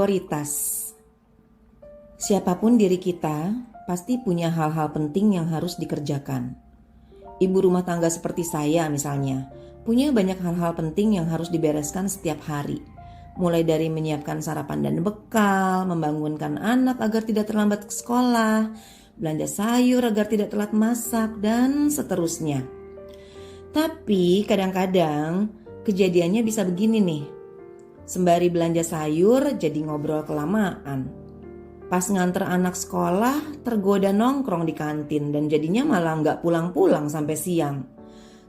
Prioritas. Siapapun diri kita, pasti punya hal-hal penting yang harus dikerjakan. Ibu rumah tangga seperti saya misalnya, punya banyak hal-hal penting yang harus dibereskan setiap hari. Mulai dari menyiapkan sarapan dan bekal, membangunkan anak agar tidak terlambat ke sekolah, belanja sayur agar tidak telat masak, dan seterusnya. Tapi kadang-kadang kejadiannya bisa begini nih. Sembari belanja sayur jadi ngobrol kelamaan. Pas nganter anak sekolah tergoda nongkrong di kantin dan jadinya malah nggak pulang-pulang sampai siang.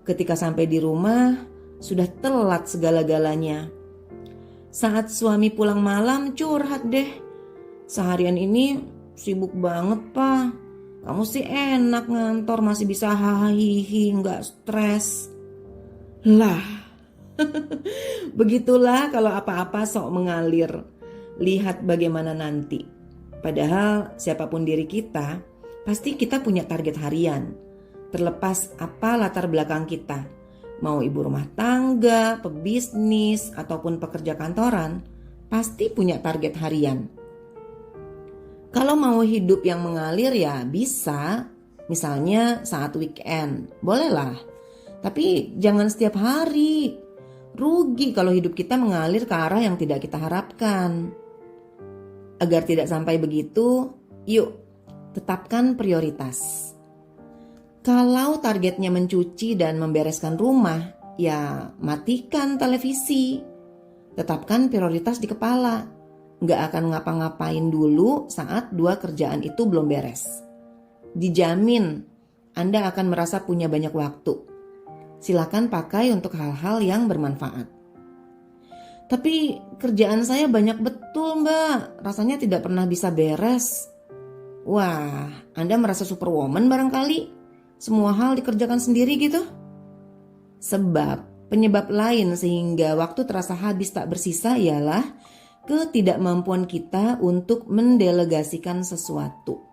Ketika sampai di rumah sudah telat segala-galanya. Saat suami pulang malam curhat deh. Seharian ini sibuk banget pak. Kamu sih enak ngantor masih bisa hahihi nggak stres. Lah begitulah kalau apa-apa sok mengalir. Lihat bagaimana nanti. Padahal siapapun diri kita, pasti kita punya target harian. Terlepas apa latar belakang kita. Mau ibu rumah tangga, pebisnis, ataupun pekerja kantoran, pasti punya target harian. Kalau mau hidup yang mengalir ya bisa. Misalnya saat weekend, bolehlah. Tapi jangan setiap hari. Rugi kalau hidup kita mengalir ke arah yang tidak kita harapkan. Agar tidak sampai begitu, yuk tetapkan prioritas. Kalau targetnya mencuci dan membereskan rumah, ya matikan televisi. Tetapkan prioritas di kepala. Nggak akan ngapa-ngapain dulu saat dua kerjaan itu belum beres. Dijamin Anda akan merasa punya banyak waktu. Silakan pakai untuk hal-hal yang bermanfaat. Tapi kerjaan saya banyak betul mbak, rasanya tidak pernah bisa beres. Wah, Anda merasa superwoman barangkali? Semua hal dikerjakan sendiri gitu? Sebab penyebab lain sehingga waktu terasa habis tak bersisa ialah ketidakmampuan kita untuk mendelegasikan sesuatu.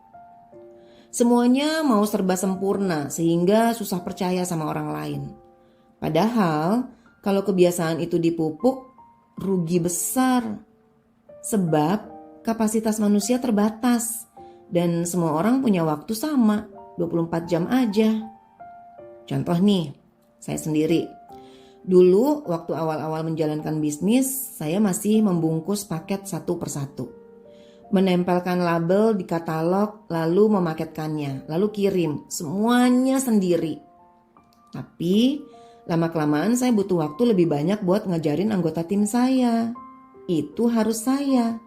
Semuanya mau serba sempurna sehingga susah percaya sama orang lain. Padahal kalau kebiasaan itu dipupuk, rugi besar. Sebab kapasitas manusia terbatas dan semua orang punya waktu sama, 24 jam aja. Contoh nih, saya sendiri. Dulu waktu awal-awal menjalankan bisnis, saya masih membungkus paket satu persatu. Menempelkan label di katalog, lalu memaketkannya, lalu kirim, semuanya sendiri. Tapi lama-kelamaan saya butuh waktu lebih banyak buat ngajarin anggota tim saya. Itu harus saya.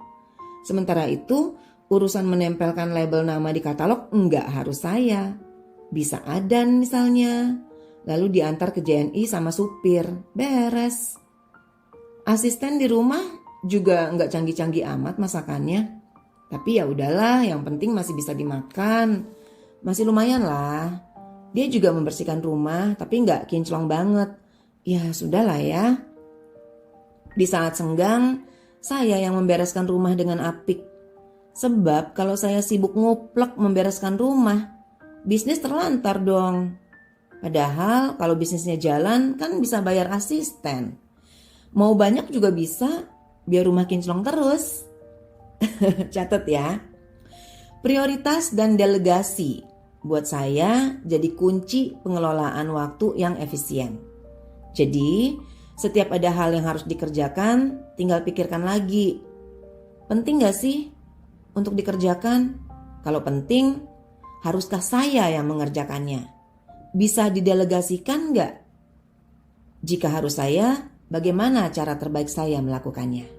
Sementara itu, urusan menempelkan label nama di katalog enggak harus saya. Bisa Adan misalnya. Lalu diantar ke JNI sama supir. Beres. Asisten di rumah juga enggak canggih-canggih amat masakannya. Tapi ya udahlah, yang penting masih bisa dimakan. Masih lumayan lah. Dia juga membersihkan rumah tapi nggak kinclong banget. Ya sudahlah ya. Di saat senggang, saya yang membereskan rumah dengan apik. Sebab kalau saya sibuk nguplek membereskan rumah, bisnis terlantar dong. Padahal kalau bisnisnya jalan kan bisa bayar asisten. Mau banyak juga bisa, biar rumah kinclong terus. Catat ya. Prioritas dan delegasi buat saya jadi kunci pengelolaan waktu yang efisien. Jadi setiap ada hal yang harus dikerjakan, tinggal pikirkan lagi. Penting gak sih untuk dikerjakan? Kalau penting, haruskah saya yang mengerjakannya? Bisa didelegasikan gak? Jika harus saya, bagaimana cara terbaik saya melakukannya?